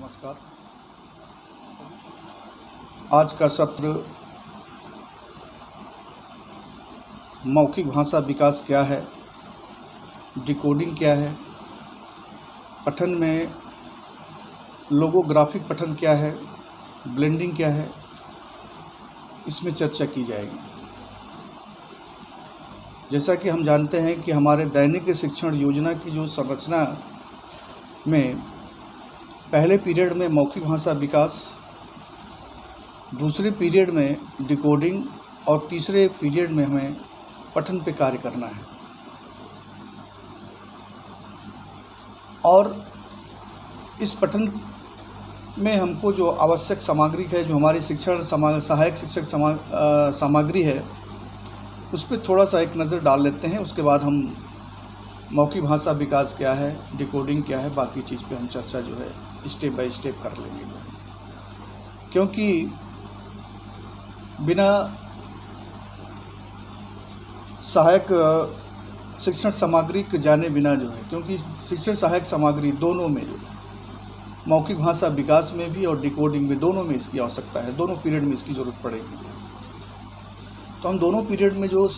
नमस्कार। आज का सत्र मौखिक भाषा विकास क्या है, डिकोडिंग क्या है, पठन में लोगोग्राफिक पठन क्या है, ब्लेंडिंग क्या है, इसमें चर्चा की जाएगी। जैसा कि हम जानते हैं कि हमारे दैनिक शिक्षण योजना की जो संरचना में पहले पीरियड में मौखिक भाषा विकास, दूसरे पीरियड में डिकोडिंग और तीसरे पीरियड में हमें पठन पे कार्य करना है। और इस पठन में हमको जो आवश्यक सामग्री है, जो हमारी शिक्षण सहायक शिक्षक सामग्री है, उस पर थोड़ा सा एक नज़र डाल लेते हैं। उसके बाद हम मौखिक भाषा विकास क्या है, डिकोडिंग क्या है, बाकी चीज़ पे हम चर्चा जो है स्टेप बाय स्टेप कर लेंगे। क्योंकि बिना सहायक शिक्षण सामग्री के जाने बिना जो है, क्योंकि शिक्षण सहायक सामग्री दोनों में जो मौखिक भाषा विकास में भी और डिकोडिंग में, दोनों में इसकी आवश्यकता है, दोनों पीरियड में इसकी ज़रूरत पड़ेगी। तो हम दोनों पीरियड में जो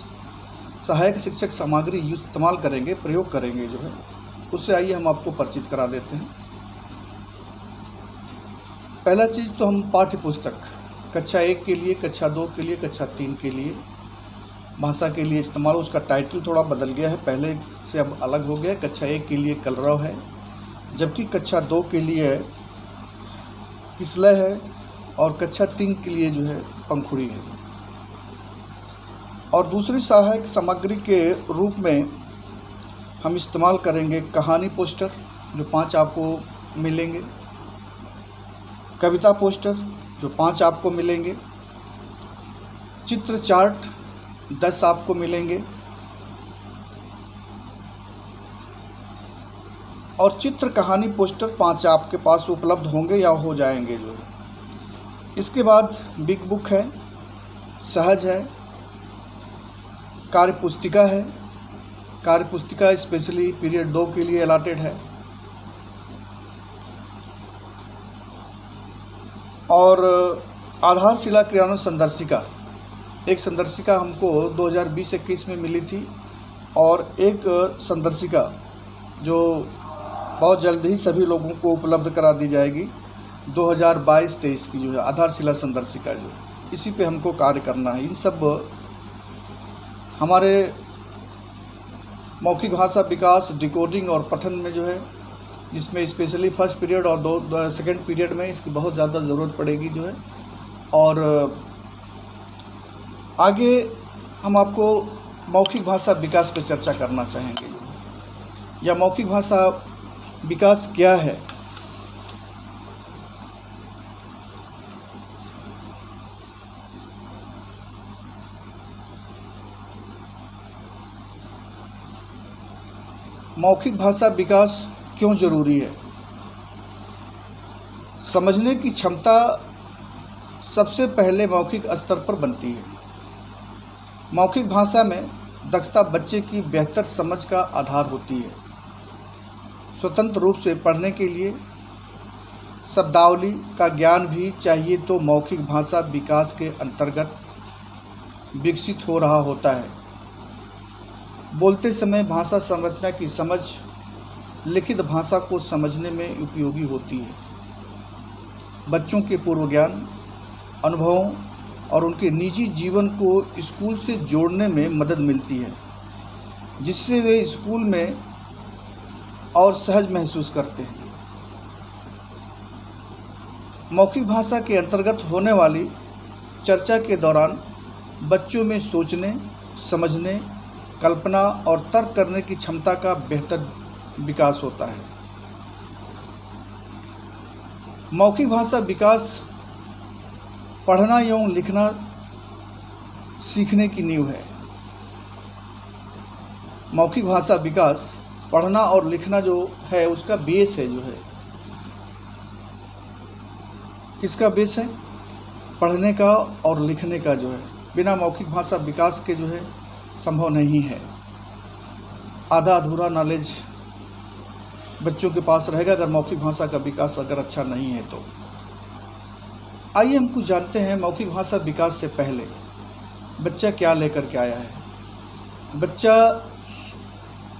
सहायक शिक्षक सामग्री इस्तेमाल करेंगे, प्रयोग करेंगे जो है, उससे आइए हम आपको परिचित करा देते हैं। पहला चीज़ तो हम पाठ्य पुस्तक कक्षा 1 के लिए, कक्षा 2 के लिए, कक्षा 3 के लिए भाषा के लिए इस्तेमाल। उसका टाइटल थोड़ा बदल गया है, पहले से अब अलग हो गया है। कक्षा 1 के लिए कलरव है, जबकि कक्षा 2 के लिए किसलय है और कक्षा 3 के लिए जो है पंखुड़ी है। और दूसरी सहायक सामग्री के रूप में हम इस्तेमाल करेंगे कहानी पोस्टर, जो 5 आपको मिलेंगे, कविता पोस्टर जो 5 आपको मिलेंगे, चित्र चार्ट 10 आपको मिलेंगे और चित्र कहानी पोस्टर 5 आपके पास उपलब्ध होंगे या हो जाएंगे जो। इसके बाद बिग बुक है, सहज है, कार्य पुस्तिका है। कार्य पुस्तिका स्पेशली पीरियड 2 के लिए अलॉटेड है। और आधारशिला क्रियान्वयन संदर्शिका, एक संदर्शिका हमको 2020-21 में मिली थी और एक संदर्शिका जो बहुत जल्द ही सभी लोगों को उपलब्ध करा दी जाएगी 2022-23 की जो है आधारशिला संदर्शिका, जो इसी पे हमको कार्य करना है। इन सब हमारे मौखिक भाषा विकास, डिकोडिंग और पठन में जो है, जिसमें स्पेशली फर्स्ट पीरियड और सेकंड पीरियड में इसकी बहुत ज़्यादा ज़रूरत पड़ेगी जो है। और आगे हम आपको मौखिक भाषा विकास पर चर्चा करना चाहेंगे, या मौखिक भाषा विकास क्या है। मौखिक भाषा विकास क्यों जरूरी है? समझने की क्षमता सबसे पहले मौखिक स्तर पर बनती है। मौखिक भाषा में दक्षता बच्चे की बेहतर समझ का आधार होती है। स्वतंत्र रूप से पढ़ने के लिए शब्दावली का ज्ञान भी चाहिए, तो मौखिक भाषा विकास के अंतर्गत विकसित हो रहा होता है। बोलते समय भाषा संरचना की समझ लिखित भाषा को समझने में उपयोगी होती है। बच्चों के पूर्व ज्ञान, अनुभवों और उनके निजी जीवन को स्कूल से जोड़ने में मदद मिलती है, जिससे वे स्कूल में और सहज महसूस करते हैं। मौखिक भाषा के अंतर्गत होने वाली चर्चा के दौरान बच्चों में सोचने, समझने, कल्पना और तर्क करने की क्षमता का बेहतर विकास होता है। मौखिक भाषा विकास पढ़ना एवं लिखना सीखने की नींव है। मौखिक भाषा विकास पढ़ना और लिखना जो है उसका बेस है, जो है किसका बेस है? पढ़ने का और लिखने का जो है। बिना मौखिक भाषा विकास के जो है संभव नहीं है। आधा अधूरा नॉलेज बच्चों के पास रहेगा अगर मौखिक भाषा का विकास अगर अच्छा नहीं है तो। आइए हम कुछ जानते हैं मौखिक भाषा विकास से पहले बच्चा क्या लेकर के आया है। बच्चा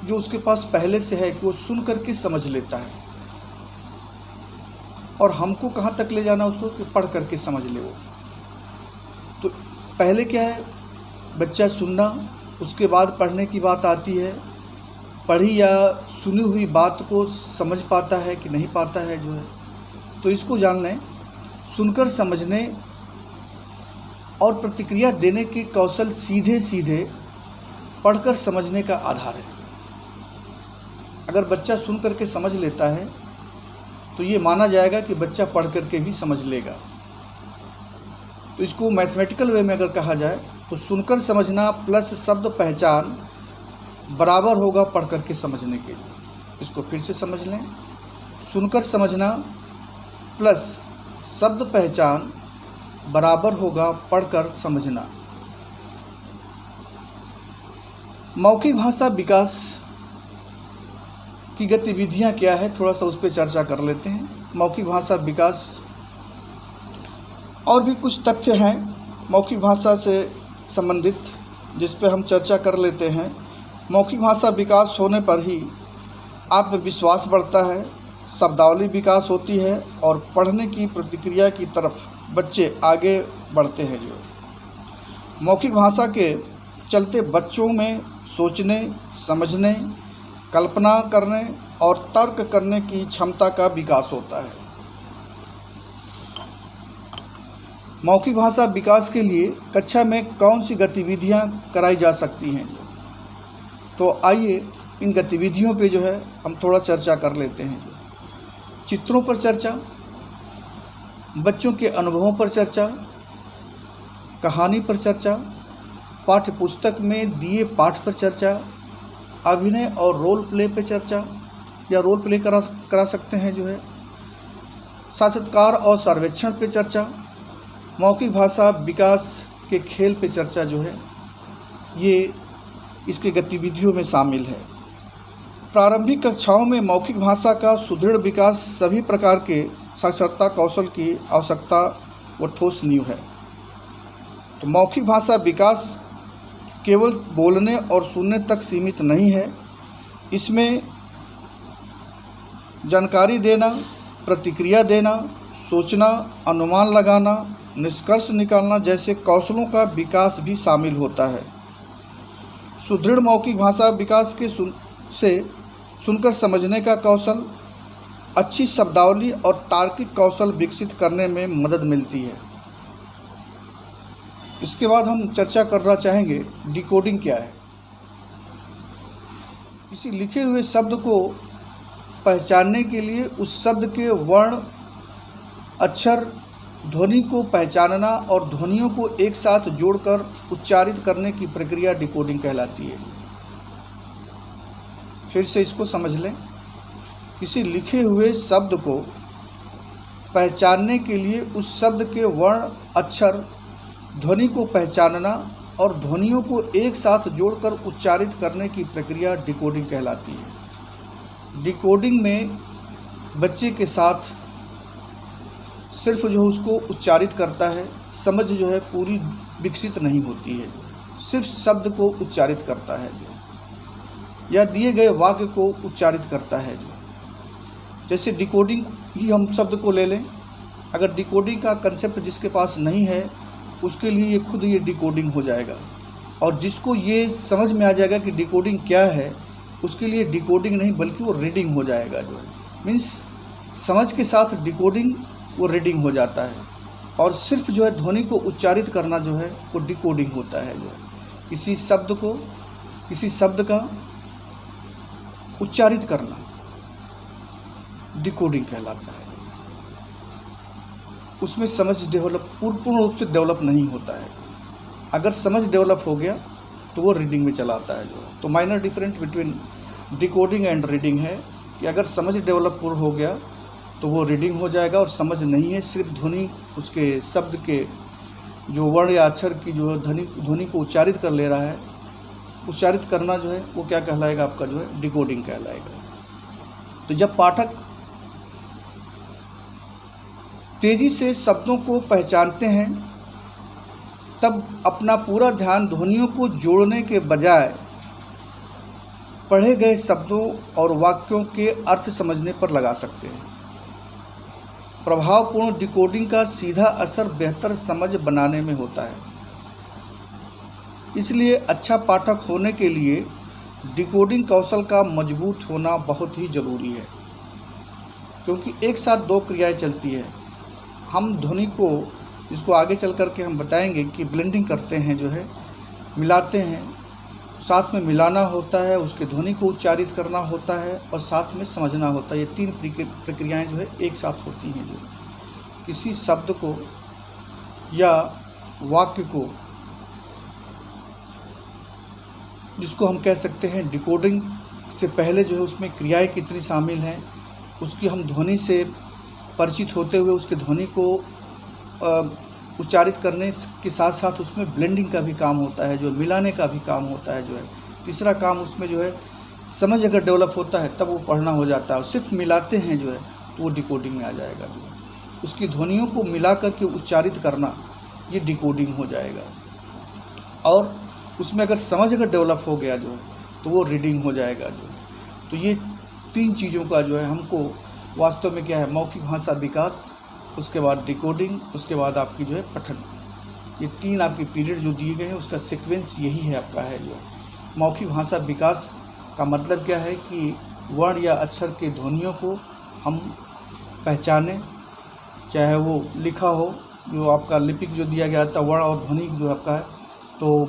जो उसके पास पहले से है कि वो सुन करके समझ लेता है, और हमको कहाँ तक ले जाना उसको कि पढ़ करके समझ ले वो। तो पहले क्या है, बच्चा सुनना, उसके बाद पढ़ने की बात आती है। पढ़ी या सुनी हुई बात को समझ पाता है कि नहीं पाता है जो है, तो इसको जान लें। सुनकर समझने और प्रतिक्रिया देने के कौशल सीधे सीधे पढ़कर समझने का आधार है। अगर बच्चा सुन करके समझ लेता है तो ये माना जाएगा कि बच्चा पढ़ करके भी समझ लेगा। तो इसको मैथमेटिकल वे में अगर कहा जाए तो सुनकर समझना प्लस शब्द पहचान बराबर होगा पढ़ करके समझने के लिए। इसको फिर से समझ लें, सुनकर समझना प्लस शब्द पहचान बराबर होगा पढ़कर समझना। मौखिक भाषा विकास की गतिविधियां क्या है, थोड़ा सा उस पर चर्चा कर लेते हैं। मौखिक भाषा विकास और भी कुछ तथ्य हैं मौखिक भाषा से संबंधित जिस पे हम चर्चा कर लेते हैं। मौखिक भाषा विकास होने पर ही आत्मविश्वास बढ़ता है, शब्दावली विकास होती है और पढ़ने की प्रतिक्रिया की तरफ बच्चे आगे बढ़ते हैं। जो मौखिक भाषा के चलते बच्चों में सोचने, समझने, कल्पना करने और तर्क करने की क्षमता का विकास होता है। मौखिक भाषा विकास के लिए कक्षा में कौन सी गतिविधियां कराई जा सकती हैं, तो आइए इन गतिविधियों पे जो है हम थोड़ा चर्चा कर लेते हैं। चित्रों पर चर्चा, बच्चों के अनुभवों पर चर्चा, कहानी पर चर्चा, पाठ्य पुस्तक में दिए पाठ पर चर्चा, अभिनय और रोल प्ले पर चर्चा या रोल प्ले करा सकते हैं जो है, साक्षात्कार और सर्वेक्षण पे चर्चा, मौखिक भाषा विकास के खेल पे चर्चा जो है, ये इसकी गतिविधियों में शामिल है। प्रारंभिक कक्षाओं में मौखिक भाषा का सुदृढ़ विकास सभी प्रकार के साक्षरता कौशल की आवश्यकता व ठोस नींव है। तो मौखिक भाषा विकास केवल बोलने और सुनने तक सीमित नहीं है, इसमें जानकारी देना, प्रतिक्रिया देना, सोचना, अनुमान लगाना, निष्कर्ष निकालना जैसे कौशलों का विकास भी शामिल होता है। सुदृढ़ मौखिक भाषा विकास के सुनकर समझने का कौशल, अच्छी शब्दावली और तार्किक कौशल विकसित करने में मदद मिलती है। इसके बाद हम चर्चा करना चाहेंगे डिकोडिंग क्या है। किसी लिखे हुए शब्द को पहचानने के लिए उस शब्द के वर्ण, अक्षर, ध्वनि को पहचानना और ध्वनियों को एक साथ जोड़कर उच्चारित करने की प्रक्रिया डिकोडिंग कहलाती है। फिर से इसको समझ लें, किसी लिखे हुए शब्द को पहचानने के लिए उस शब्द के वर्ण, अक्षर, ध्वनि को पहचानना और ध्वनियों को एक साथ जोड़कर उच्चारित करने की प्रक्रिया डिकोडिंग कहलाती है। डिकोडिंग में बच्चे के साथ सिर्फ जो उसको उच्चारित करता है, समझ जो है पूरी विकसित नहीं होती है, सिर्फ शब्द को उच्चारित करता है या दिए गए वाक्य को उच्चारित करता है। जैसे डिकोडिंग ही हम शब्द को ले लें, अगर डिकोडिंग का कंसेप्ट जिसके पास नहीं है उसके लिए ये खुद ये डिकोडिंग हो जाएगा, और जिसको ये समझ में आ जाएगा कि डिकोडिंग क्या है उसके लिए डिकोडिंग नहीं बल्कि वो रीडिंग हो जाएगा। जो है मीन्स समझ के साथ डिकोडिंग वो रीडिंग हो जाता है, और सिर्फ जो है ध्वनि को उच्चारित करना जो है वो डिकोडिंग होता है। जो है किसी शब्द का उच्चारित करना डिकोडिंग कहलाता है। उसमें समझ पूर्ण रूप से डेवलप नहीं होता है। अगर समझ डेवलप हो गया तो वो रीडिंग में चला आता है। जो तो minor difference between decoding and reading है कि अगर समझ डेवलप पूर्ण हो गया तो वो रीडिंग हो जाएगा, और समझ नहीं है, सिर्फ ध्वनि उसके शब्द के जो वर्ण या अक्षर की जो है ध्वनि को उच्चारित कर ले रहा है, उच्चारित करना जो है वो क्या कहलाएगा, आपका जो है डिकोडिंग कहलाएगा। तो जब पाठक तेजी से शब्दों को पहचानते हैं तब अपना पूरा ध्यान ध्वनियों को जोड़ने के बजाय पढ़े गए शब्दों और वाक्यों के अर्थ समझने पर लगा सकते हैं। प्रभावपूर्ण डिकोडिंग का सीधा असर बेहतर समझ बनाने में होता है। इसलिए अच्छा पाठक होने के लिए डिकोडिंग कौशल का मजबूत होना बहुत ही ज़रूरी है, क्योंकि एक साथ दो क्रियाएं चलती है। हम ध्वनि को, जिसको आगे चल कर के हम बताएंगे कि ब्लेंडिंग करते हैं, जो है मिलाते हैं, साथ में मिलाना होता है, उसके ध्वनि को उच्चारित करना होता है और साथ में समझना होता है। ये तीन प्रक्रियाएं जो है एक साथ होती हैं। जो किसी शब्द को या वाक्य को, जिसको हम कह सकते हैं डिकोडिंग से पहले जो है उसमें क्रियाएं कितनी शामिल हैं, उसकी हम ध्वनि से परिचित होते हुए उसके ध्वनि को उच्चारित करने के साथ साथ उसमें ब्लेंडिंग का भी काम होता है, जो मिलाने का भी काम होता है। जो है तीसरा काम उसमें जो है समझ अगर डेवलप होता है तब वो पढ़ना हो जाता है, और सिर्फ मिलाते हैं जो है तो वो डिकोडिंग में आ जाएगा। जो है उसकी ध्वनियों को मिला करके उच्चारित करना, ये डिकोडिंग हो जाएगा। और उसमें अगर समझ अगर डेवलप हो गया जो है तो वो रीडिंग हो जाएगा। जो तो ये तीन चीज़ों का जो है हमको वास्तव में क्या है, मौखिक भाषा विकास, उसके बाद डिकोडिंग, उसके बाद आपकी जो है पठन, ये तीन आपके पीरियड जो दिए गए हैं उसका सीक्वेंस यही है आपका है। जो मौखिक भाषा विकास का मतलब क्या है कि वर्ण या अक्षर के ध्वनियों को हम पहचानें, चाहे वो लिखा हो, जो आपका लिपिक जो दिया गया था वर्ण और ध्वनि जो आपका है। तो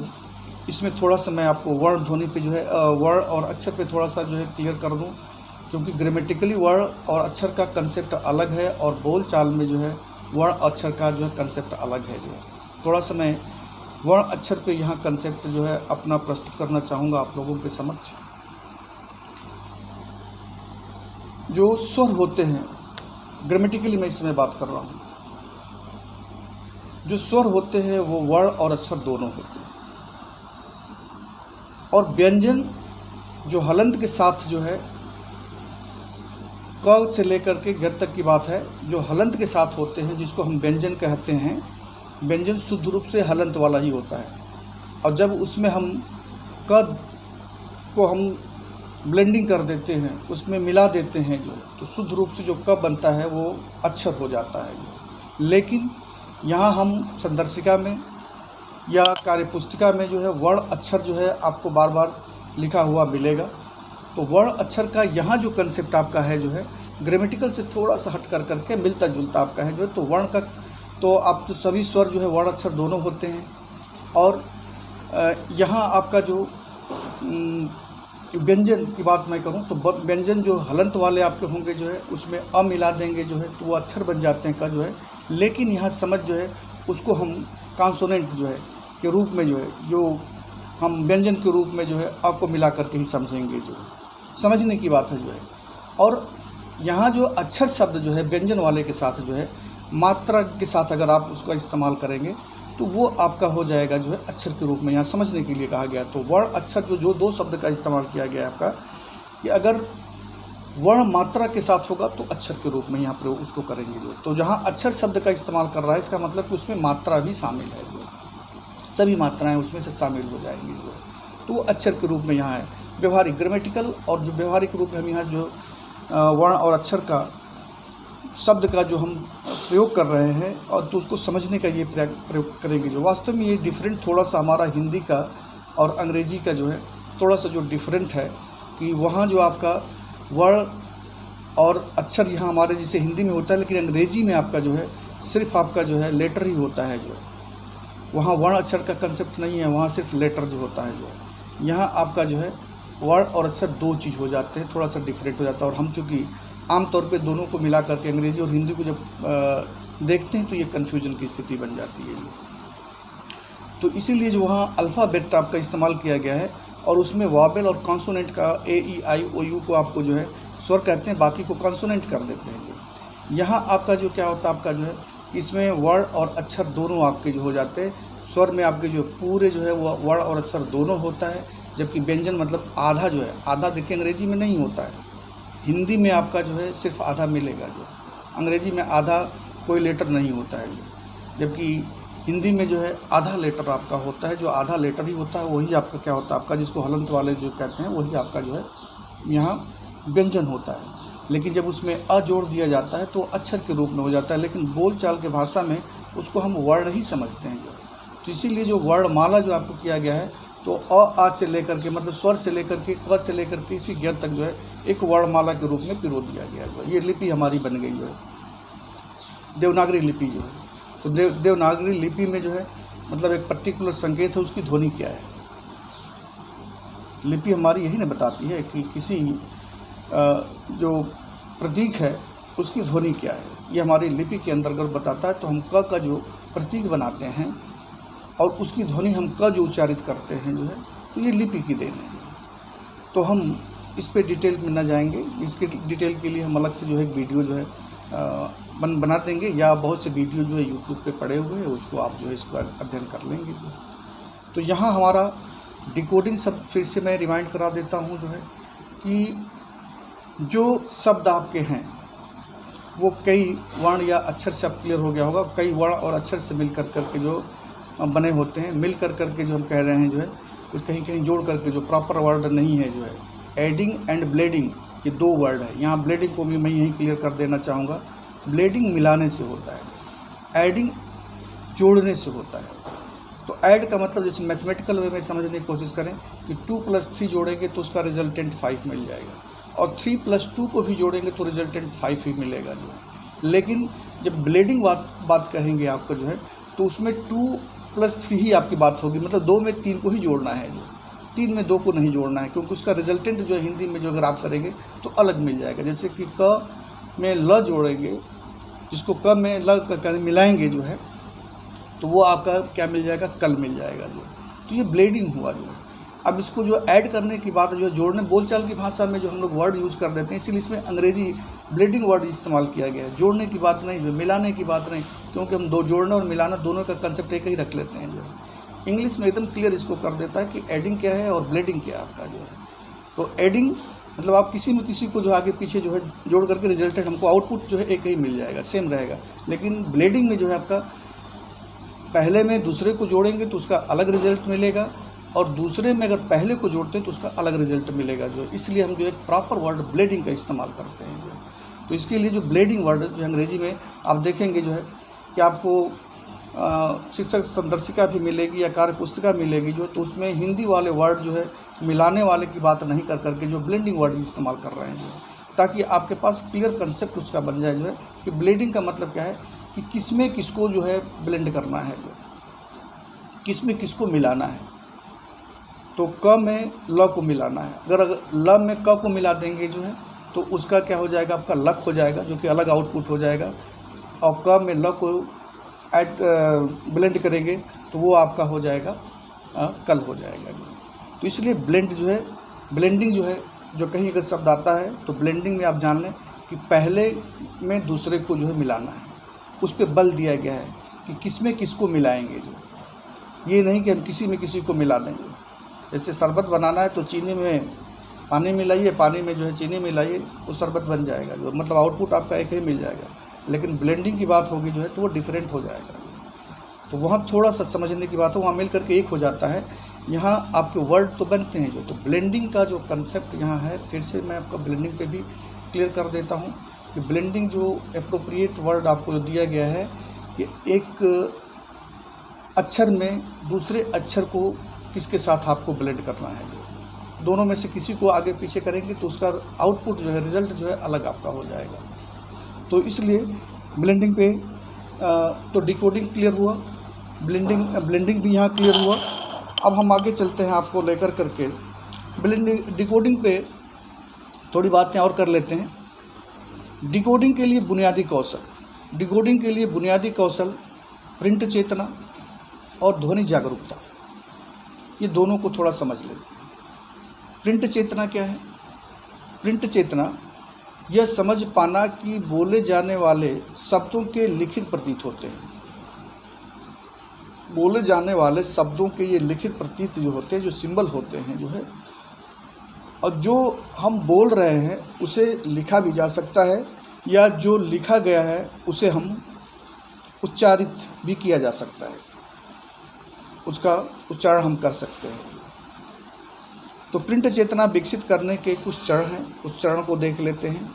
इसमें थोड़ा सा मैं आपको वर्ण ध्वनि पे जो है वर्ण और अक्षर पे थोड़ा सा जो है क्लियर कर दूं, क्योंकि ग्रामेटिकली वर्ण और अक्षर का कंसेप्ट अलग है और बोल चाल में जो है वर्ण अक्षर का जो है कंसेप्ट अलग है। जो है थोड़ा सा मैं वर्ण अक्षर पे यहाँ कंसेप्ट जो है अपना प्रस्तुत करना चाहूँगा आप लोगों के समक्ष। जो स्वर होते हैं, ग्रामेटिकली मैं इसमें बात कर रहा हूँ, जो स्वर होते हैं वो वर्ण और अक्षर दोनों होते हैं। और व्यंजन जो हलंत के साथ जो है, क से लेकर के ग तक की बात है, जो हलंत के साथ होते हैं जिसको हम व्यंजन कहते हैं, व्यंजन शुद्ध रूप से हलंत वाला ही होता है। और जब उसमें हम क को हम ब्लेंडिंग कर देते हैं, उसमें मिला देते हैं जो, तो शुद्ध रूप से जो क बनता है वो अक्षर हो जाता है। लेकिन यहाँ हम संदर्शिका में या कार्यपुस्तिका में जो है वर्ण अक्षर जो है आपको बार बार लिखा हुआ मिलेगा। तो वर्ण अक्षर का यहाँ जो कंसेप्ट आपका है जो है ग्रामेटिकल से थोड़ा सा हट कर करके मिलता जुलता आपका है जो है। तो वर्ण का तो आप तो सभी स्वर जो है वर्ण अक्षर दोनों होते हैं। और यहाँ आपका जो व्यंजन की बात मैं करूँ तो व्यंजन जो हलंत वाले आपके होंगे जो है उसमें अ मिला देंगे जो है तो वो अक्षर बन जाते हैं का जो है। लेकिन यहाँ समझ जो है उसको हम कॉन्सोनेंट जो है के रूप में जो है, जो हम व्यंजन के रूप में जो है अ को मिला करके ही समझेंगे, जो समझने की बात है जो है। और यहाँ जो अक्षर शब्द जो है व्यंजन वाले के साथ जो है मात्रा के साथ अगर आप उसका इस्तेमाल करेंगे तो वो आपका हो जाएगा जो है अक्षर के रूप में, यहाँ समझने के लिए कहा गया। तो वर्ण अक्षर जो दो शब्द का इस्तेमाल किया गया है आपका, कि अगर वर्ण मात्रा के साथ होगा तो अक्षर के रूप में यहाँ प्रयोग उसको करेंगे जो। तो जहाँ अक्षर शब्द का इस्तेमाल कर रहा है इसका मतलब कि उसमें मात्रा भी शामिल है, जो सभी मात्राएं उसमें से शामिल हो जाएंगी जो, तो वो अक्षर के रूप में यहाँ है। व्यवहारिक ग्रामेटिकल और जो व्यवहारिक रूप में हम यहाँ जो वर्ण और अक्षर का शब्द का जो हम प्रयोग कर रहे हैं और तो उसको समझने का ये प्रयोग करेंगे जो। वास्तव में ये डिफरेंट थोड़ा सा हमारा हिंदी का और अंग्रेजी का जो है थोड़ा सा जो डिफरेंट है, कि वहाँ जो आपका वर्ण और अक्षर यहाँ हमारे जैसे हिंदी में होता है, लेकिन अंग्रेजी में आपका जो है सिर्फ आपका जो है लेटर ही होता है जो। वहाँ वर्ण अक्षर का कंसेप्ट नहीं है, वहाँ सिर्फ लेटर जो होता है जो। यहाँ आपका जो है वर्ण और अक्षर दो चीज़ हो जाते हैं, थोड़ा सा डिफरेंट हो जाता है। और हम चूँकि आमतौर पे दोनों को मिला करके अंग्रेजी और हिंदी को जब देखते हैं तो ये कन्फ्यूजन की स्थिति बन जाती है। तो इसीलिए जो वहाँ अल्फ़ाबेट आपका इस्तेमाल किया गया है और उसमें वावेल और कॉन्सोनेंट का A-E-I-O-U को आपको जो है स्वर कहते हैं, बाकी को कॉन्सोनेंट कर देते हैं। यहाँ आपका जो क्या होता है आपका जो है इसमें वर्ण और अक्षर दोनों आपके जो हो जाते हैं। स्वर में आपके जो पूरे जो है वो वर्ण और अक्षर दोनों होता है, जबकि व्यंजन मतलब आधा जो है, आधा देखिए अंग्रेजी में नहीं होता है, हिंदी में आपका जो है सिर्फ आधा मिलेगा, जो अंग्रेजी में आधा कोई लेटर नहीं होता है, जबकि हिंदी में जो है आधा लेटर आपका होता है। जो आधा लेटर ही होता है वही आपका क्या होता है, आपका जिसको हलंत वाले जो कहते हैं वही आपका जो है यहाँ व्यंजन होता है। लेकिन जब उसमें अ जोड़ दिया जाता है तो अक्षर के रूप में हो जाता है, लेकिन बोलचाल के भाषा में उसको हम वर्ण ही समझते हैं जो। तो इसीलिए जो वर्णमाला जो आपको किया गया है, तो अ आ से लेकर के मतलब स्वर से लेकर के क से लेकर के फिर ज्ञ तक जो है एक वर्णमाला के रूप में पिरो दिया गया है। ये लिपि हमारी बन गई जो है देवनागरी लिपि जो है। तो देवनागरी लिपि में जो है मतलब एक पर्टिकुलर संकेत है, उसकी ध्वनि क्या है। लिपि हमारी यही ना बताती है कि किसी जो प्रतीक है उसकी ध्वनि क्या है। ये हमारी लिपि के अंतर्गत बताता है। तो हम क का जो प्रतीक बनाते हैं और उसकी ध्वनि हम क जो उच्चारित करते हैं जो है, तो ये लिपि की देन है। तो हम इस पे डिटेल में ना जाएंगे, इसके डिटेल के लिए हम अलग से जो है एक वीडियो जो है बना देंगे, या बहुत से वीडियो जो है यूट्यूब पे पड़े हुए हैं, उसको आप जो है इसका अध्ययन कर लेंगे। तो यहाँ हमारा डिकोडिंग सब फिर से मैं रिमाइंड करा देता हूँ जो है कि जो शब्द आपके हैं वो कई वर्ण या अक्षर से अब क्लियर हो गया होगा, कई वर्ण और अक्षर से मिल कर के जो बने होते हैं, मिल कर के जो हम कह रहे हैं जो है कुछ कहीं कहीं जोड़ करके जो प्रॉपर वर्ड नहीं है जो है। एडिंग एंड ब्लेडिंग ये दो वर्ड है। यहाँ ब्लेडिंग को भी मैं यही क्लियर कर देना चाहूँगा। ब्लेडिंग मिलाने से होता है, एडिंग जोड़ने से होता है। तो ऐड का मतलब जैसे मैथमेटिकल वे में समझने की कोशिश करें कि 2 + 3 जोड़ेंगे तो उसका रिजल्टेंट 5 मिल जाएगा, और 3 + 2 को भी जोड़ेंगे तो रिजल्टेंट 5 ही मिलेगा जो है। लेकिन जब ब्लेडिंग बात कहेंगे आपको जो है, तो उसमें 2 + 3 ही आपकी बात होगी, मतलब 2 में 3 को ही जोड़ना है जो, 3 में 2 को नहीं जोड़ना है, क्योंकि उसका रिजल्टेंट जो है हिंदी में जो अगर आप करेंगे तो अलग मिल जाएगा। जैसे कि क में ल जोड़ेंगे, जिसको क में ल मिलाएंगे जो है, तो वो आपका क्या मिल जाएगा, कल मिल जाएगा जो। तो ये ब्लेडिंग हुआ जो है। अब इसको जो ऐड करने की बात जो जोड़ने, बोलचाल की भाषा में जो हम लोग वर्ड यूज़ कर देते हैं, इसीलिए इसमें अंग्रेजी ब्लेडिंग वर्ड इस्तेमाल किया गया है। जोड़ने की बात नहीं, जो मिलाने की बात नहीं, क्योंकि हम दो जोड़ना और मिलाना दोनों का कंसेप्ट एक ही रख लेते हैं जो। इंग्लिश में एकदम क्लियर इसको कर देता है कि एडिंग क्या है और ब्लेडिंग क्या है आपका जो है। तो एडिंग मतलब आप किसी में किसी को जो आगे पीछे जो है जोड़ करके रिजल्टेंट हमको आउटपुट जो है एक ही मिल जाएगा, सेम रहेगा। लेकिन ब्लेडिंग में जो है आपका पहले में दूसरे को जोड़ेंगे तो उसका अलग रिजल्ट मिलेगा, और दूसरे में अगर पहले को जोड़ते हैं तो उसका अलग रिजल्ट मिलेगा जो। इसलिए हम जो एक प्रॉपर वर्ड ब्लेडिंग का इस्तेमाल करते हैं जो। तो इसके लिए जो ब्लेडिंग वर्ड जो अंग्रेजी में आप देखेंगे जो है कि आपको शिक्षक संदर्शिका भी मिलेगी या कार्य पुस्तिका मिलेगी जो, तो उसमें हिंदी वाले वर्ड जो है मिलाने वाले की बात नहीं कर करके जो ब्लेंडिंग वर्ड इस्तेमाल कर रहे हैं जो, ताकि आपके पास क्लियर कंसेप्ट उसका बन जाए जो है कि ब्लेडिंग का मतलब क्या है कि किसमें किसको जो है ब्लेंड करना है जो, किसमें किसको मिलाना है। तो क में ल को मिलाना है, अगर ल में क को मिला देंगे जो है तो उसका क्या हो जाएगा, आपका लक हो जाएगा जो कि अलग आउटपुट हो जाएगा, और क में ल को ऐड ब्लेंड करेंगे तो वो आपका हो जाएगा कल हो जाएगा। तो इसलिए ब्लेंड जो है, ब्लेंडिंग जो है, जो कहीं अगर शब्द आता है तो ब्लेंडिंग में आप जान लें कि पहले में दूसरे को जो है मिलाना है, उस पर बल दिया गया है कि किसमें किसको मिलाएंगे जो। ये नहीं कि हम किसी में किसी को मिला देंगे। जैसे शरबत बनाना है तो चीनी में पानी मिलाइए, पानी में जो है चीनी मिलाइए, वो शरबत बन जाएगा जो, मतलब आउटपुट आपका एक ही मिल जाएगा। लेकिन ब्लेंडिंग की बात होगी जो है तो वो डिफरेंट हो जाएगा। तो वहाँ थोड़ा सा समझने की बात है, वहाँ मिल करके एक हो जाता है। यहाँ आपके वर्ड तो बनते हैं जो। तो ब्लेंडिंग का जो कंसेप्ट यहाँ है, फिर से मैं आपका ब्लेंडिंग पे भी क्लियर कर देता हूँ कि ब्लेंडिंग जो अप्रोप्रिएट वर्ड आपको जो दिया गया है कि एक अक्षर में दूसरे अक्षर को किसके साथ आपको ब्लेंड करना है जो, दोनों में से किसी को आगे पीछे करेंगे तो उसका आउटपुट जो है, रिजल्ट जो है अलग आपका हो जाएगा। तो इसलिए ब्लेंडिंग पे तो डिकोडिंग क्लियर हुआ, ब्लेंडिंग भी यहाँ क्लियर हुआ। अब हम आगे चलते हैं आपको लेकर करके ब्लेंडिंग डिकोडिंग पे थोड़ी बातें और कर लेते हैं। डिकोडिंग के लिए बुनियादी कौशल, डिकोडिंग के लिए बुनियादी कौशल प्रिंट चेतना और ध्वनि जागरूकता, ये दोनों को थोड़ा समझ लेते हैं। प्रिंट चेतना क्या है? प्रिंट चेतना यह समझ पाना कि बोले जाने वाले शब्दों के लिखित प्रतीत होते हैं। बोले जाने वाले शब्दों के ये लिखित प्रतीत जो होते हैं, जो सिंबल होते हैं जो है, और जो हम बोल रहे हैं उसे लिखा भी जा सकता है, या जो लिखा गया है उसे हम उच्चारित भी किया जा सकता है, उसका उच्चारण हम कर सकते हैं। तो प्रिंट चेतना विकसित करने के कुछ चरण हैं, उस चरण को देख लेते हैं।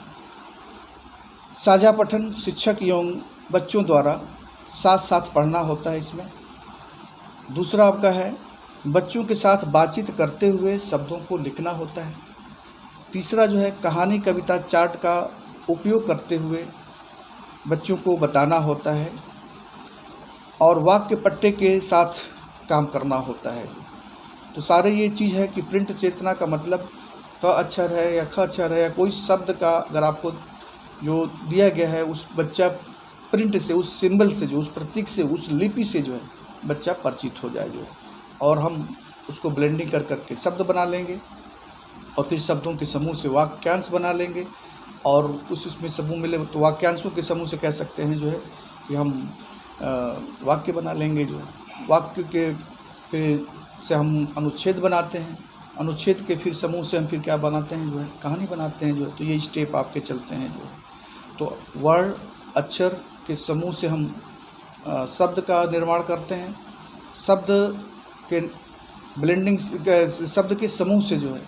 साझा पठन शिक्षक एवं बच्चों द्वारा साथ साथ पढ़ना होता है इसमें। दूसरा आपका है बच्चों के साथ बातचीत करते हुए शब्दों को लिखना होता है। तीसरा जो है कहानी कविता चार्ट का उपयोग करते हुए बच्चों को बताना होता है, और वाक्य पट्टे के साथ काम करना होता है। तो सारे ये चीज़ है कि प्रिंट चेतना का मतलब क अक्षर है या ख अक्षर है या कोई शब्द का अगर आपको जो दिया गया है उस बच्चा प्रिंट से, उस सिंबल से, जो उस प्रतीक से, उस लिपि से जो है बच्चा परिचित हो जाए जो है, और हम उसको ब्लेंडिंग कर करके शब्द बना लेंगे, और फिर शब्दों के समूह से वाक्यांश बना लेंगे, और उसमें समूह मिले तो वाक्यांशों के समूह से कह सकते हैं जो है कि हम वाक्य बना लेंगे। जो वाक्य के फिर से हम अनुच्छेद बनाते हैं, अनुच्छेद के फिर समूह से हम फिर क्या बनाते हैं जो है कहानी बनाते हैं जो है। तो ये स्टेप आपके चलते हैं जो है। तो वर्ण अक्षर के समूह से हम शब्द का निर्माण करते हैं, शब्द के ब्लेंडिंग शब्द के समूह से जो है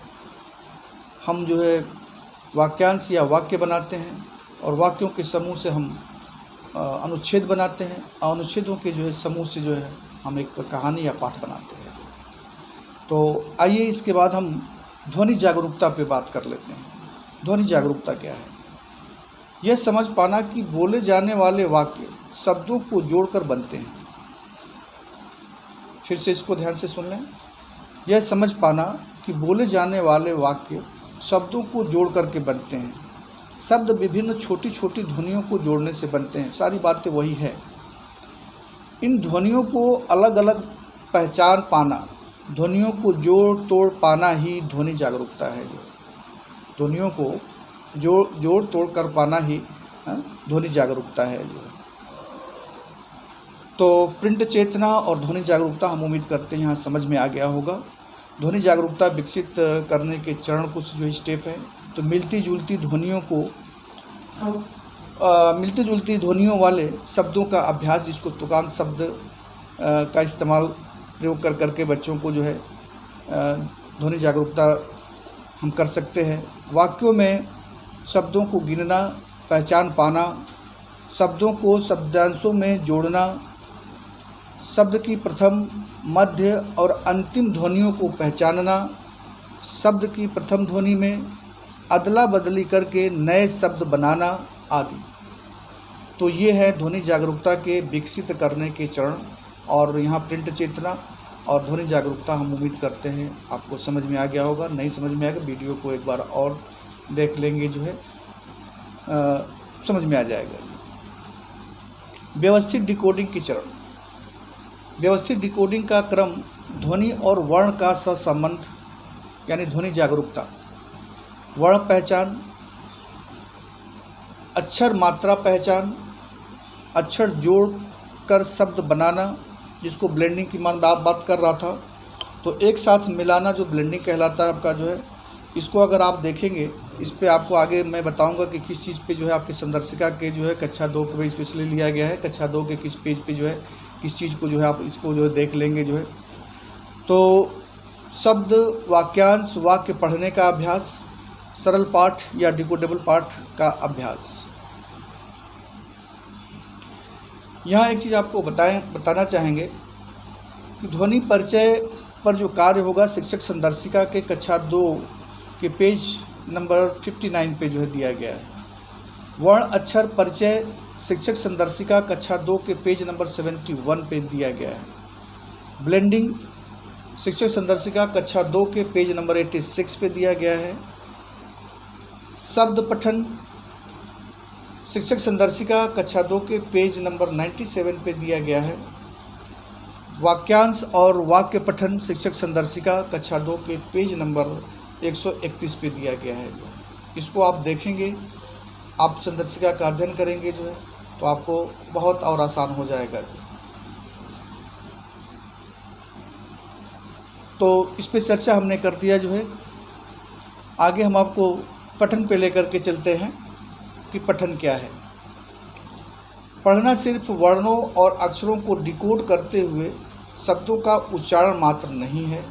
हम जो है वाक्यांश या वाक्य बनाते हैं, और वाक्यों के समूह से हम अनुच्छेद बनाते हैं, और अनुच्छेदों के जो है समूह से जो है हम एक कहानी या पाठ बनाते हैं। तो आइए इसके बाद हम ध्वनि जागरूकता पे बात कर लेते हैं। ध्वनि जागरूकता क्या है? यह समझ पाना कि बोले जाने वाले वाक्य शब्दों को जोड़कर बनते हैं। फिर से इसको ध्यान से सुन लें। यह समझ पाना कि बोले जाने वाले वाक्य शब्दों को जोड़ करके बनते हैं। शब्द विभिन्न छोटी छोटी ध्वनियों को जोड़ने से बनते हैं। सारी बातें वही है। इन ध्वनियों को अलग अलग पहचान पाना, ध्वनियों को जोड़ तोड़ पाना ही ध्वनि जागरूकता है। ध्वनियों को जोड़ तोड़ कर पाना ही ध्वनि जागरूकता है। तो प्रिंट चेतना और ध्वनि जागरूकता हम उम्मीद करते हैं यहाँ समझ में आ गया होगा। ध्वनि जागरूकता विकसित करने के चरण कुछ जो स्टेप हैं। तो मिलती जुलती ध्वनियों वाले शब्दों का अभ्यास, जिसको तुकांत शब्द का इस्तेमाल प्रयोग कर करके बच्चों को जो है ध्वनि जागरूकता हम कर सकते हैं। वाक्यों में शब्दों को गिनना, पहचान पाना, शब्दों को शब्दांशों में जोड़ना, शब्द की प्रथम, मध्य और अंतिम ध्वनियों को पहचानना, शब्द की प्रथम ध्वनि में अदला बदली करके नए शब्द बनाना आदि। तो ये है ध्वनि जागरूकता के विकसित करने के चरण। और यहाँ प्रिंट चेतना और ध्वनि जागरूकता हम उम्मीद करते हैं आपको समझ में आ गया होगा। नहीं समझ में आएगा वीडियो को एक बार और देख लेंगे जो है समझ में आ जाएगा। व्यवस्थित डिकोडिंग की चरण। व्यवस्थित डिकोडिंग का क्रम ध्वनि और वर्ण का सहसंबंध, यानी ध्वनि जागरूकता, वर्ण पहचान, अक्षर मात्रा पहचान, अक्षर जोड़ कर शब्द बनाना, जिसको ब्लेंडिंग की बात कर रहा था। तो एक साथ मिलाना जो ब्लेंडिंग कहलाता है आपका जो है। इसको अगर आप देखेंगे, इस पे आपको आगे मैं बताऊंगा कि किस चीज़ पे जो है आपकी संदर्शिका के जो है कक्षा 2 के स्पेशली लिया गया है। कक्षा 2 के किस पेज पे जो है किस चीज़ को जो है आप इसको जो है देख लेंगे जो है। तो शब्द, वाक्यांश, वाक्य पढ़ने का अभ्यास, सरल पाठ या डिकोडेबल पाठ का अभ्यास। यहाँ एक चीज़ आपको बताना चाहेंगे कि ध्वनि परिचय पर जो कार्य होगा शिक्षक संदर्शिका के कक्षा 2 के पेज नंबर 59 पे जो है दिया गया है। वर्ण अक्षर परिचय शिक्षक संदर्शिका कक्षा 2 के पेज नंबर 71 पे दिया गया है। ब्लेंडिंग शिक्षक संदर्शिका कक्षा 2 के पेज नंबर 86 पे दिया गया है। शब्द पठन शिक्षक संदर्शिका कक्षा 2 के पेज नंबर 97 पे दिया गया है। वाक्यांश और वाक्य पठन शिक्षक संदर्शिका कक्षा 2 के पेज नंबर 131 पे दिया गया है। इसको आप देखेंगे, आप संदर्शिका का अध्ययन करेंगे जो है तो आपको बहुत और आसान हो जाएगा। तो इस पे चर्चा हमने कर दिया जो है। आगे हम आपको पठन पे लेकर के चलते हैं कि पठन क्या है। पढ़ना सिर्फ वर्णों और अक्षरों को डिकोड करते हुए शब्दों का उच्चारण मात्र नहीं है।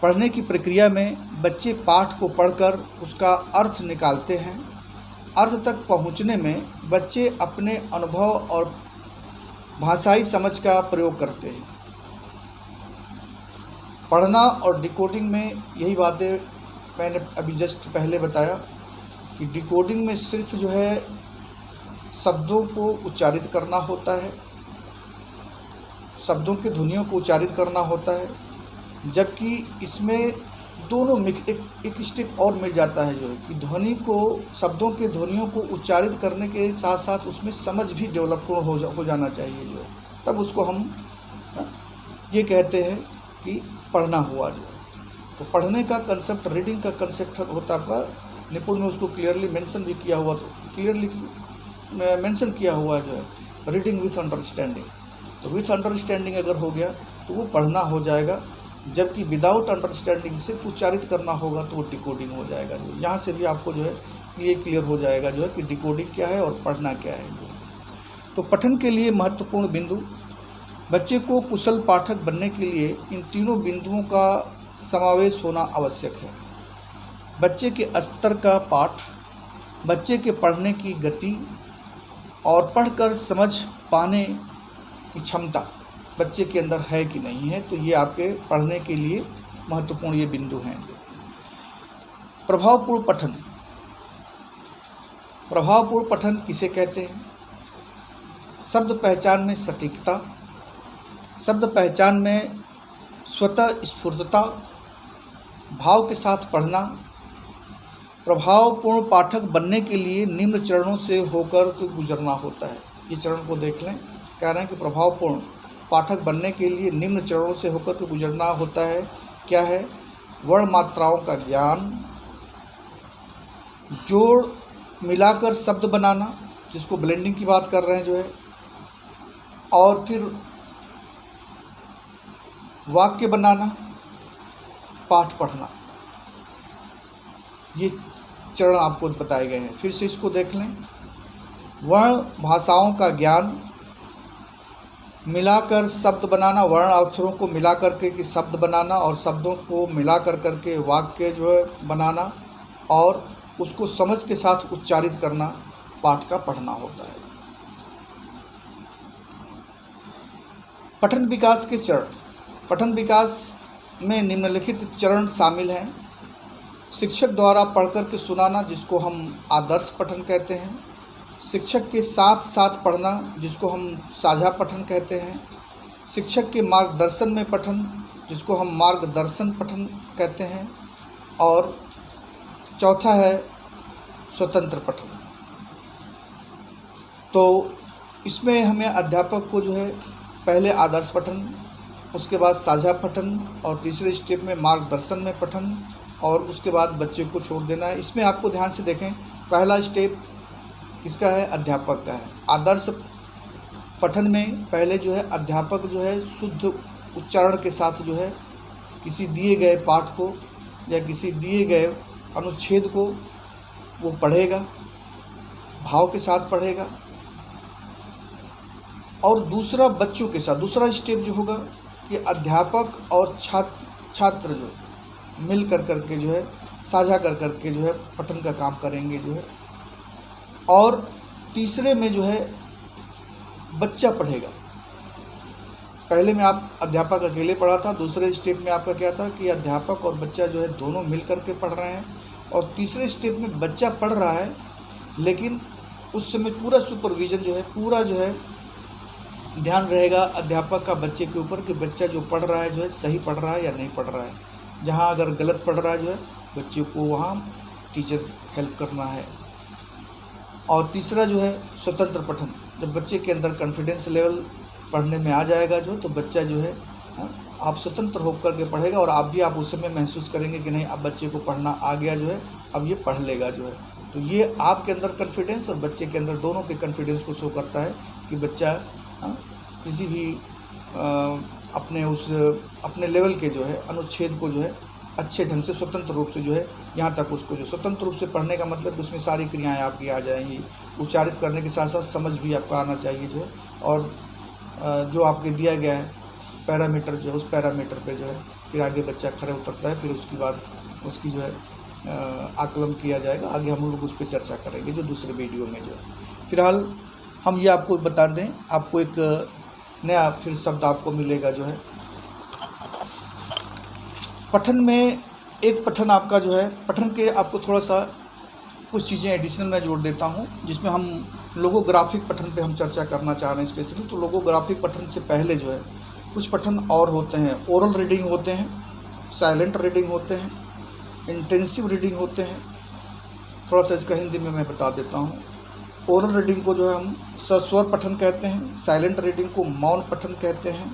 पढ़ने की प्रक्रिया में बच्चे पाठ को पढ़कर उसका अर्थ निकालते हैं। अर्थ तक पहुंचने में बच्चे अपने अनुभव और भाषाई समझ का प्रयोग करते हैं। पढ़ना और डिकोडिंग में यही बातें मैंने अभी जस्ट पहले बताया कि डिकोडिंग में सिर्फ जो है शब्दों को उच्चारित करना होता है, शब्दों की ध्वनियों को उच्चारित करना होता है, जबकि इसमें दोनों मिक्स एक स्टेप और मिल जाता है जो है कि ध्वनि को, शब्दों के ध्वनियों को उच्चारित करने के साथ साथ उसमें समझ भी डेवलप हो जाना चाहिए जो है, तब उसको हम ये कहते हैं कि पढ़ना हुआ जो है। तो पढ़ने का कंसेप्ट, रीडिंग का कंसेप्ट होता है, निपुण ने उसको क्लियरली मेंशन भी किया हुआ, तो क्लियरली मेंशन किया हुआ जो है रीडिंग विथ अंडरस्टैंडिंग। तो विथ अंडरस्टैंडिंग अगर हो गया तो वो पढ़ना हो जाएगा, जबकि विदाउट अंडरस्टैंडिंग सिर्फ उच्चारित करना होगा तो वो डिकोडिंग हो जाएगा। जो यहाँ से भी आपको जो है ये क्लियर हो जाएगा जो है कि डिकोडिंग क्या है और पढ़ना क्या है। तो पठन के लिए महत्वपूर्ण बिंदु, बच्चे को कुशल पाठक बनने के लिए इन तीनों बिंदुओं का समावेश होना आवश्यक है। बच्चे के स्तर का पाठ, बच्चे के पढ़ने की गति और पढ़कर समझ पाने की क्षमता बच्चे के अंदर है कि नहीं है, तो ये आपके पढ़ने के लिए महत्वपूर्ण ये बिंदु हैं। प्रभावपूर्ण पठन, प्रभावपूर्ण पठन किसे कहते हैं? शब्द पहचान में सटीकता, शब्द पहचान में स्वतः स्फूर्तता, भाव के साथ पढ़ना। प्रभावपूर्ण पाठक बनने के लिए निम्न चरणों से होकर के गुजरना होता है। ये चरण को देख लें, कह रहे हैं कि प्रभावपूर्ण पाठक बनने के लिए निम्न चरणों से होकर के गुजरना होता है। क्या है? वर्ण मात्राओं का ज्ञान, जोड़ मिलाकर शब्द बनाना, जिसको ब्लेंडिंग की बात कर रहे हैं जो है, और फिर वाक्य बनाना, पाठ पढ़ना। ये चरण आपको बताए गए हैं। फिर से इसको देख लें, वर्ण भाषाओं का ज्ञान, मिलाकर शब्द बनाना, वर्ण अक्षरों को मिला करके कि शब्द बनाना और शब्दों को मिला करके वाक्य जो है बनाना, और उसको समझ के साथ उच्चारित करना, पाठ का पढ़ना होता है। पठन विकास के चरण, पठन विकास में निम्नलिखित चरण शामिल हैं। शिक्षक द्वारा पढ़कर के सुनाना, जिसको हम आदर्श पठन कहते हैं। शिक्षक के साथ साथ पढ़ना, जिसको हम साझा पठन कहते हैं। शिक्षक के मार्गदर्शन में पठन, जिसको हम मार्गदर्शन पठन कहते हैं। और चौथा है स्वतंत्र पठन। तो इसमें हमें अध्यापक को जो है पहले आदर्श पठन, उसके बाद साझा पठन, और तीसरे स्टेप में मार्गदर्शन में पठन, और उसके बाद बच्चे को छोड़ देना है। इसमें आपको ध्यान से देखें, पहला स्टेप किसका है? अध्यापक का है। आदर्श पठन में पहले जो है अध्यापक जो है शुद्ध उच्चारण के साथ जो है किसी दिए गए पाठ को या किसी दिए गए अनुच्छेद को वो पढ़ेगा, भाव के साथ पढ़ेगा। और दूसरा बच्चों के साथ, दूसरा स्टेप जो होगा कि अध्यापक और छात्र जो मिल कर के जो है साझा कर के जो है पठन का काम करेंगे जो है। और तीसरे में जो है बच्चा पढ़ेगा। पहले में आप अध्यापक अकेले पढ़ा था, दूसरे स्टेप में आपका क्या था कि अध्यापक और बच्चा जो है दोनों मिल कर के पढ़ रहे हैं, और तीसरे स्टेप में बच्चा पढ़ रहा है, लेकिन उस समय पूरा सुपरविज़न जो है, पूरा जो है ध्यान रहेगा अध्यापक का बच्चे के ऊपर कि बच्चा जो पढ़ रहा है जो है सही पढ़ रहा है या नहीं पढ़ रहा है। जहाँ अगर गलत पढ़ रहा है जो है बच्चे को वहाँ टीचर हेल्प करना है। और तीसरा जो है स्वतंत्र पठन, जब बच्चे के अंदर कॉन्फिडेंस लेवल पढ़ने में आ जाएगा जो, तो बच्चा जो है आप स्वतंत्र होकर के पढ़ेगा, और आप उस समय महसूस करेंगे कि नहीं अब बच्चे को पढ़ना आ गया जो है, अब ये पढ़ लेगा जो है। तो ये आपके अंदर कॉन्फिडेंस और बच्चे के अंदर दोनों के कॉन्फिडेंस को शो करता है कि बच्चा किसी भी अपने लेवल के जो है अनुच्छेद को जो है अच्छे ढंग से स्वतंत्र रूप से जो है यहाँ तक उसको जो स्वतंत्र रूप से पढ़ने का मतलब कि उसमें सारी क्रियाएं आपकी आ जाएंगी, उच्चारित करने के साथ साथ समझ भी आपका आना चाहिए जो है। और जो आपके दिया गया है पैरामीटर जो है उस पैरामीटर पे जो है फिर आगे बच्चा खड़े उतरता है, फिर उसके बाद उसकी जो है आकलन किया जाएगा। आगे हम लोग उस पर चर्चा करेंगे जो दूसरे वीडियो में जो है। फिलहाल हम ये आपको बता दें, आपको एक नया फिर शब्द आपको मिलेगा जो है पठन में। एक पठन आपका जो है पठन के आपको थोड़ा सा कुछ चीज़ें एडिशनल मैं जोड़ देता हूँ, जिसमें हम लोगोग्राफिक पठन पे हम चर्चा करना चाह रहे हैं स्पेशली। तो लोगोग्राफिक पठन से पहले जो है कुछ पठन और होते हैं। ओरल रीडिंग होते हैं, साइलेंट रीडिंग होते हैं, इंटेंसिव रीडिंग होते हैं। थोड़ा सा इसका हिंदी में मैं बता देता हूँ। ओरल रीडिंग को जो है हम सस्वर पठन कहते हैं, साइलेंट रीडिंग को मौन पठन कहते हैं,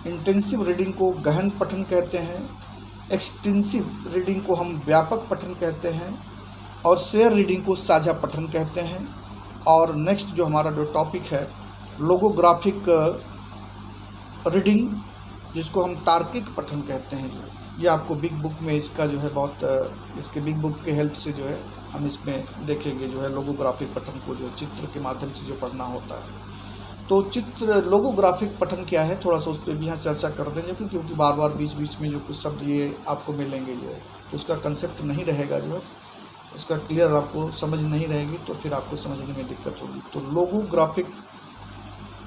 इंटेंसिव रीडिंग को गहन पठन कहते हैं, एक्सटेंसिव रीडिंग को हम व्यापक पठन कहते हैं, और शेयर रीडिंग को साझा पठन कहते हैं। और नेक्स्ट जो हमारा जो टॉपिक है लोगोग्राफिक रीडिंग, जिसको हम तार्किक पठन कहते हैं। जो ये आपको बिग बुक में इसका जो है बहुत इसके बिग बुक के हेल्प से जो है हम इसमें देखेंगे जो है लोगोग्राफिक पठन को जो चित्र के माध्यम से जो पढ़ना होता है। तो चित्र लोगोग्राफिक पठन क्या है थोड़ा सा उस पर भी यहाँ चर्चा कर देंगे, क्योंकि बार बार बीच बीच में जो कुछ शब्द ये आपको मिलेंगे जो है तो उसका कंसेप्ट नहीं रहेगा, जो है उसका क्लियर आपको समझ नहीं रहेगी तो फिर आपको समझने में दिक्कत होगी। तो लोगोग्राफिक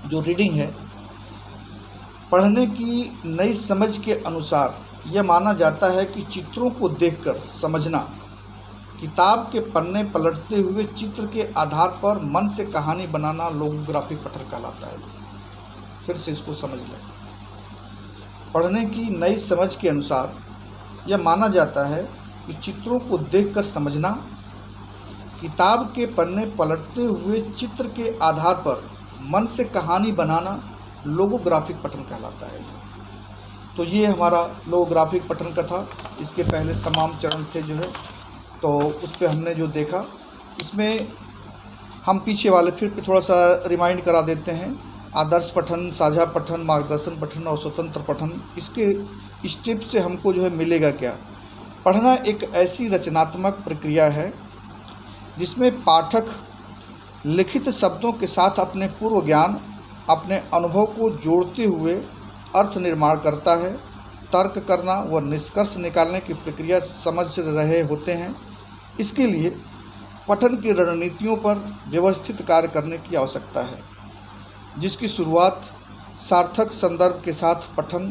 जो रीडिंग है, पढ़ने की नई समझ के अनुसार यह माना जाता है कि चित्रों को देखकर समझना, किताब के पन्ने पलटते हुए चित्र के आधार पर मन से कहानी बनाना लोगोग्राफिक पठन कहलाता है। फिर से इसको समझ लें। पढ़ने की नई समझ के अनुसार यह माना जाता है कि चित्रों को देखकर समझना, किताब के पन्ने पलटते हुए चित्र के आधार पर मन से कहानी बनाना लोगोग्राफिक पठन कहलाता है। तो ये हमारा लोगोग्राफिक पठन का था। इसके पहले तमाम चरण थे जो है, तो उस पर हमने जो देखा, इसमें हम पीछे वाले फिर थोड़ा सा रिमाइंड करा देते हैं। आदर्श पठन, साझा पठन, मार्गदर्शन पठन और स्वतंत्र पठन, इसके स्टेप से हमको जो है मिलेगा क्या। पढ़ना एक ऐसी रचनात्मक प्रक्रिया है जिसमें पाठक लिखित शब्दों के साथ अपने पूर्व ज्ञान, अपने अनुभव को जोड़ते हुए अर्थ निर्माण करता है। तर्क करना व निष्कर्ष निकालने की प्रक्रिया समझ रहे होते हैं। इसके लिए पठन की रणनीतियों पर व्यवस्थित कार्य करने की आवश्यकता है, जिसकी शुरुआत सार्थक संदर्भ के साथ पठन,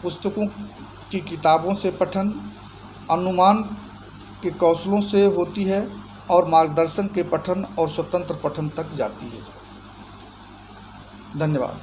पुस्तकों की किताबों से पठन, अनुमान के कौशलों से होती है और मार्गदर्शन के पठन और स्वतंत्र पठन तक जाती है। धन्यवाद।